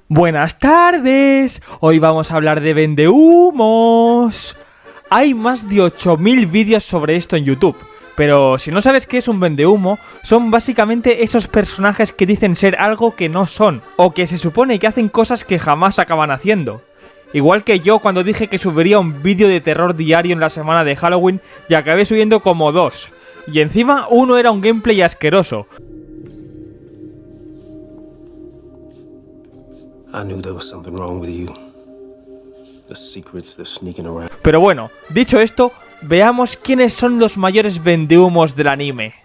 Buenas tardes, hoy vamos a hablar de vendehumos. Hay más de 8000 vídeos sobre esto en YouTube, pero si no sabes qué es un vendehumo, son básicamente esos personajes que dicen ser algo que no son, o que se supone que hacen cosas que jamás acaban haciendo. Igual que yo cuando dije que subiría un vídeo de terror diario en la semana de Halloween y acabé subiendo como 2. Y encima uno era un gameplay asqueroso. Pero bueno, dicho esto, veamos quiénes son los mayores vendehumos del anime.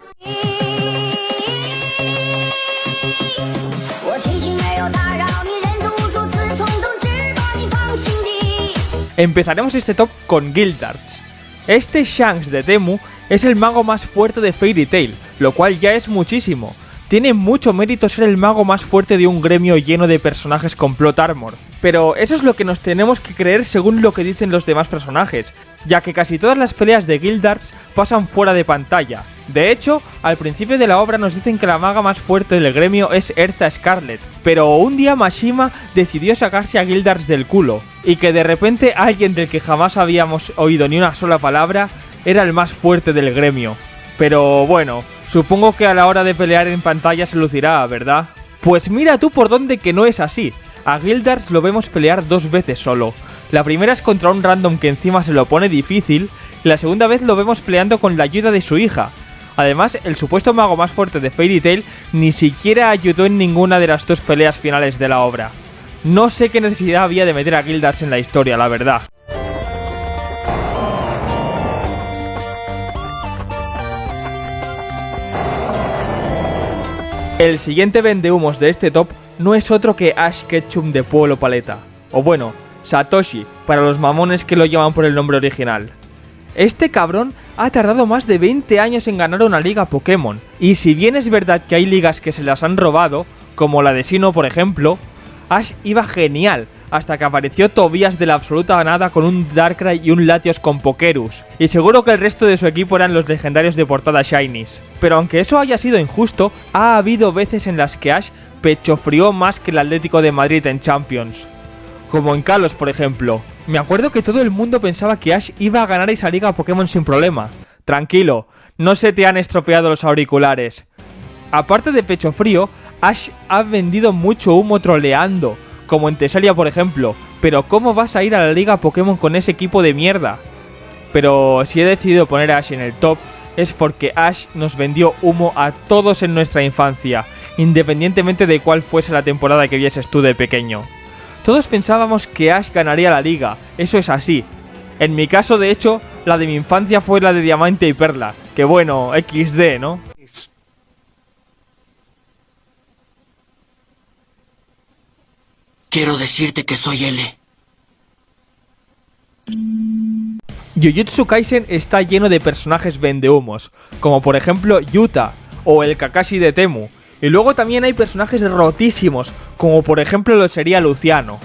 Empezaremos este top con Guildarts. Este Shanks de Temu es el mago más fuerte de Fairy Tail, lo cual ya es muchísimo. Tiene mucho mérito ser el mago más fuerte de un gremio lleno de personajes con plot armor. Pero eso es lo que nos tenemos que creer según lo que dicen los demás personajes, ya que casi todas las peleas de Guildarts pasan fuera de pantalla. De hecho, al principio de la obra nos dicen que la maga más fuerte del gremio es Erza Scarlet, pero un día Mashima decidió sacarse a Guildarts del culo, y que de repente alguien del que jamás habíamos oído ni una sola palabra era el más fuerte del gremio. Pero bueno, supongo que a la hora de pelear en pantalla se lucirá, ¿verdad? Pues mira tú por dónde que no es así. A Guildarts lo vemos pelear 2 veces solo. La primera es contra un random que encima se lo pone difícil, y la segunda vez lo vemos peleando con la ayuda de su hija. Además, el supuesto mago más fuerte de Fairy Tail ni siquiera ayudó en ninguna de las 2 peleas finales de la obra. No sé qué necesidad había de meter a Guildarts en la historia, la verdad. El siguiente vendehumos de este top no es otro que Ash Ketchum de Pueblo Paleta, o bueno, Satoshi, para los mamones que lo llaman por el nombre original. Este cabrón ha tardado más de 20 años en ganar una liga Pokémon, y si bien es verdad que hay ligas que se las han robado, como la de Sinnoh por ejemplo, Ash iba genial, hasta que apareció Tobias de la absoluta nada con un Darkrai y un Latios con Pokerus, y seguro que el resto de su equipo eran los legendarios de portada Shinies. Pero aunque eso haya sido injusto, ha habido veces en las que Ash pechofrió más que el Atlético de Madrid en Champions. Como en Kalos, por ejemplo. Me acuerdo que todo el mundo pensaba que Ash iba a ganar esa liga Pokémon sin problema. Tranquilo, no se te han estropeado los auriculares. Aparte de pecho frío, Ash ha vendido mucho humo troleando, como en Tesalia por ejemplo, pero ¿cómo vas a ir a la liga Pokémon con ese equipo de mierda? Pero si he decidido poner a Ash en el top, es porque Ash nos vendió humo a todos en nuestra infancia, independientemente de cuál fuese la temporada que vieses tú de pequeño. Todos pensábamos que Ash ganaría la liga, eso es así. En mi caso, de hecho, la de mi infancia fue la de Diamante y Perla, que bueno, XD, ¿no? Quiero decirte que soy L. Jujutsu Kaisen está lleno de personajes vendehumos, como por ejemplo Yuta o el Kakashi de Temu, y luego también hay personajes rotísimos, como por ejemplo lo sería Luciano,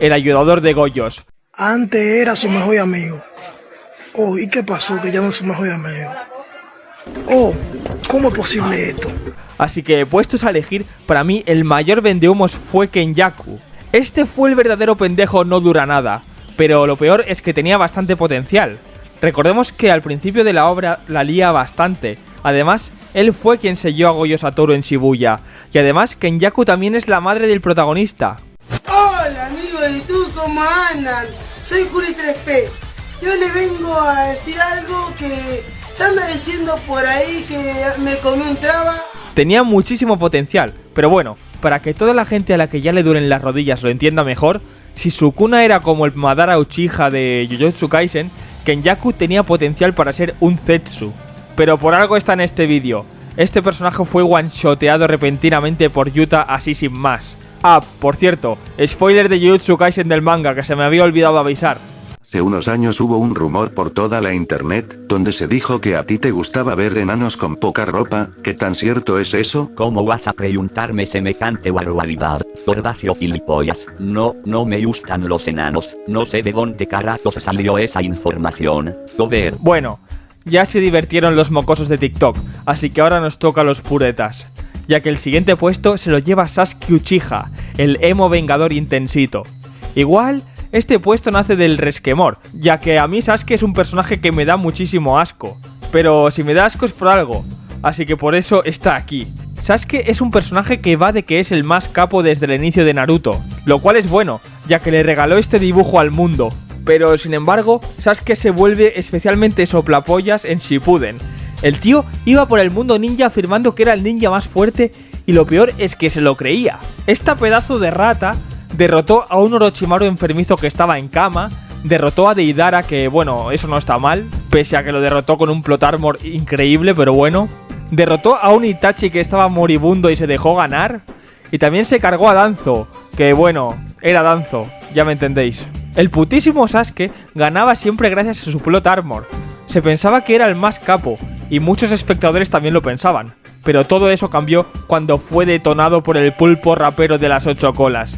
el ayudador de Goyos. Antes era su mejor amigo. Oh, ¿y qué pasó? Que ya no es su mejor amigo. Oh, ¿cómo es posible esto? Así que puestos a elegir, para mí el mayor vendehumos fue Kenjaku. Este fue el verdadero pendejo no dura nada, pero lo peor es que tenía bastante potencial. Recordemos que al principio de la obra la lía bastante. Además, él fue quien selló a Goyo Satoru en Shibuya. Y además, Kenjaku también es la madre del protagonista. Hola amigos, ¿y tú cómo andan? Soy Juli 3P. Yo le vengo a decir algo que se anda diciendo por ahí que me comí un traba. Tenía muchísimo potencial, pero bueno, para que toda la gente a la que ya le duelen las rodillas lo entienda mejor, si Sukuna era como el Madara Uchiha de Jujutsu Kaisen, Kenjaku tenía potencial para ser un Zetsu. Pero por algo está en este vídeo. Este personaje fue one-shoteado repentinamente por Yuta así sin más. Ah, por cierto, spoiler de Jujutsu Kaisen del manga que se me había olvidado avisar. Hace unos años hubo un rumor por toda la internet, donde se dijo que a ti te gustaba ver enanos con poca ropa. ¿Qué tan cierto es eso? ¿Cómo vas a preguntarme semejante barbaridad, Zordacio gilipollas? No me gustan los enanos, no sé de dónde carajos salió esa información, joder. Bueno, ya se divirtieron los mocosos de TikTok, así que ahora nos toca a los puretas. ya que el siguiente puesto se lo lleva Sasuke Uchiha, el emo vengador intensito. Igual, este puesto nace del resquemor, ya que a mí Sasuke es un personaje que me da muchísimo asco, pero si me da asco es por algo, así que por eso está aquí. Sasuke es un personaje que va de que es el más capo desde el inicio de Naruto, lo cual es bueno, ya que le regaló este dibujo al mundo. Pero sin embargo, Sasuke se vuelve especialmente soplapollas en Shippuden. El tío iba por el mundo ninja afirmando que era el ninja más fuerte y lo peor es que se lo creía. Esta pedazo de rata derrotó a un Orochimaru enfermizo que estaba en cama, derrotó a Deidara, que bueno, eso no está mal, pese a que lo derrotó con un plot armor increíble, pero bueno. Derrotó a un Itachi que estaba moribundo y se dejó ganar. Y también se cargó a Danzo, que bueno, era Danzo, ya me entendéis. El putísimo Sasuke ganaba siempre gracias a su plot armor. Se pensaba que era el más capo, y muchos espectadores también lo pensaban. Pero todo eso cambió cuando fue detonado por el pulpo rapero de las 8 colas.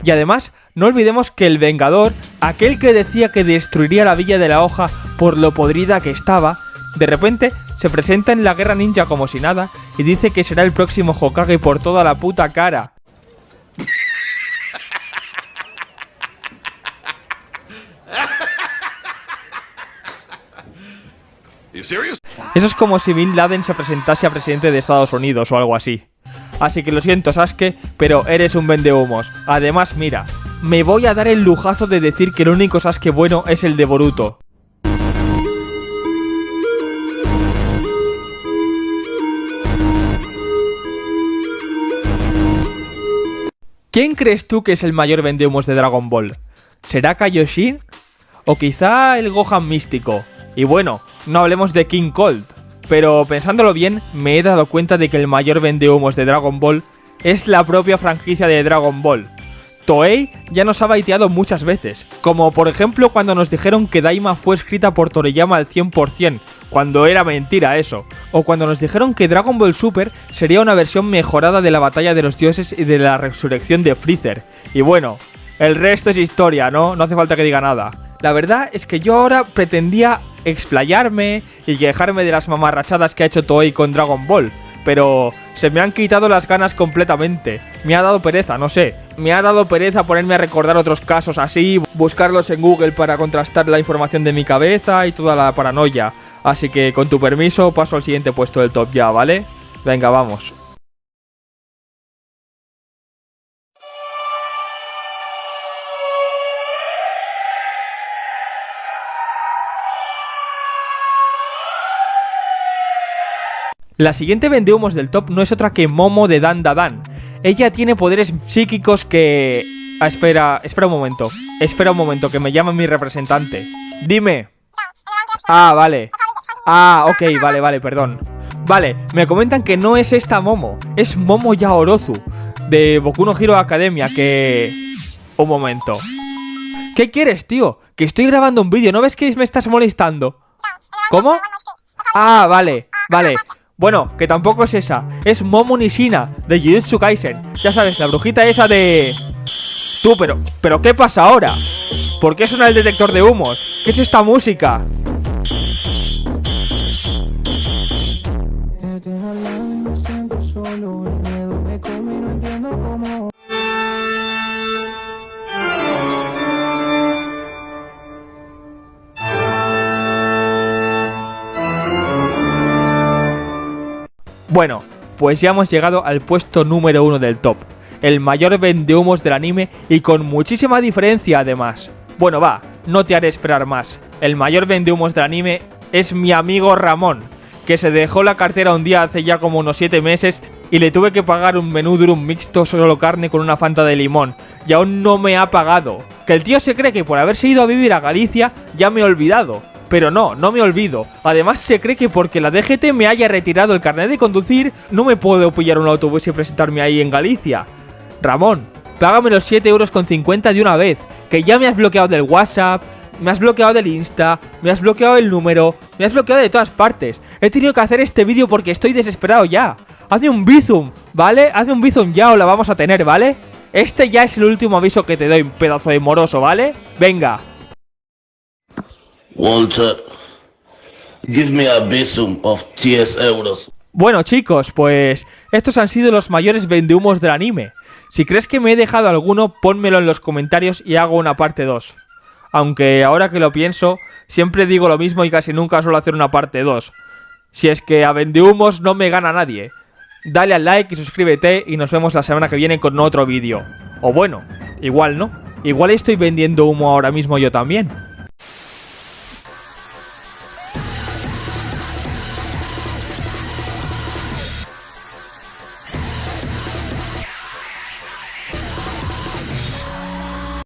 Y además, no olvidemos que el Vengador, aquel que decía que destruiría la Villa de la Hoja por lo podrida que estaba, de repente se presenta en la Guerra Ninja como si nada y dice que será el próximo Hokage por toda la puta cara. Eso es como si Bin Laden se presentase a presidente de Estados Unidos o algo así. Así que lo siento, Sasuke, pero eres un vendehumos. Además, mira, me voy a dar el lujazo de decir que el único Sasuke bueno es el de Boruto. ¿Quién crees tú que es el mayor vendehumos de Dragon Ball? ¿Será Kaioshin? ¿O quizá el Gohan místico? Y bueno, no hablemos de King Cold, pero pensándolo bien, me he dado cuenta de que el mayor vendehumos de Dragon Ball es la propia franquicia de Dragon Ball. Toei ya nos ha baiteado muchas veces, como por ejemplo cuando nos dijeron que Daima fue escrita por Toriyama al 100%, cuando era mentira eso, o cuando nos dijeron que Dragon Ball Super sería una versión mejorada de la batalla de los dioses y de la resurrección de Freezer. Y bueno, el resto es historia, ¿no? No hace falta que diga nada. La verdad es que yo ahora pretendía explayarme y quejarme de las mamarrachadas que ha hecho Toei con Dragon Ball, pero se me han quitado las ganas completamente. Me ha dado pereza, no sé. Me ha dado pereza ponerme a recordar otros casos así, buscarlos en Google para contrastar la información de mi cabeza y toda la paranoia. Así que con tu permiso paso al siguiente puesto del top ya, ¿vale? Venga, vamos. La siguiente vendehumos del top no es otra que Momo de Dan Da Dan. Ella tiene poderes psíquicos que... espera un momento, que me llama mi representante. Dime. Vale. Ok, vale, perdón. Vale, me comentan que no es esta Momo, es Momo Yaoruzu, de Boku no Hero Academia, que... Un momento. ¿Qué quieres, tío? Que estoy grabando un vídeo, ¿no ves que me estás molestando? ¿Cómo? Vale. Bueno, que tampoco es esa. Es Momo Nishina, de Jujutsu Kaisen. Ya sabes, la brujita esa de... Tú, pero ¿qué pasa ahora? ¿Por qué suena el detector de humos? ¿Qué es esta música? Bueno, pues ya hemos llegado al puesto número 1 del top, el mayor vendehumos del anime y con muchísima diferencia además. Bueno va, no te haré esperar más, el mayor vendehumos del anime es mi amigo Ramón, que se dejó la cartera un día hace ya como unos 7 meses y le tuve que pagar un menú durum mixto solo carne con una Fanta de limón y aún no me ha pagado. Que el tío se cree que por haberse ido a vivir a Galicia ya me he olvidado. Pero no me olvido. Además se cree que porque la DGT me haya retirado el carnet de conducir, no me puedo pillar un autobús y presentarme ahí en Galicia. Ramón, págame los 7,50 € de una vez, que ya me has bloqueado del WhatsApp, me has bloqueado del Insta, me has bloqueado el número, me has bloqueado de todas partes. He tenido que hacer este vídeo porque estoy desesperado ya. Hazme un bizum, ¿vale? Hazme un bizum ya o la vamos a tener, ¿vale? Este ya es el último aviso que te doy, pedazo de moroso, ¿vale? Venga. Walter, give me a bizum of 10 euros. Bueno chicos, pues estos han sido los mayores vendehumos del anime. Si crees que me he dejado alguno, pónmelo en los comentarios y hago una parte 2. Aunque ahora que lo pienso, siempre digo lo mismo y casi nunca suelo hacer una parte 2. Si es que a vendehumos no me gana nadie. Dale al like y suscríbete y nos vemos la semana que viene con otro vídeo. O bueno, igual no. Igual estoy vendiendo humo ahora mismo yo también.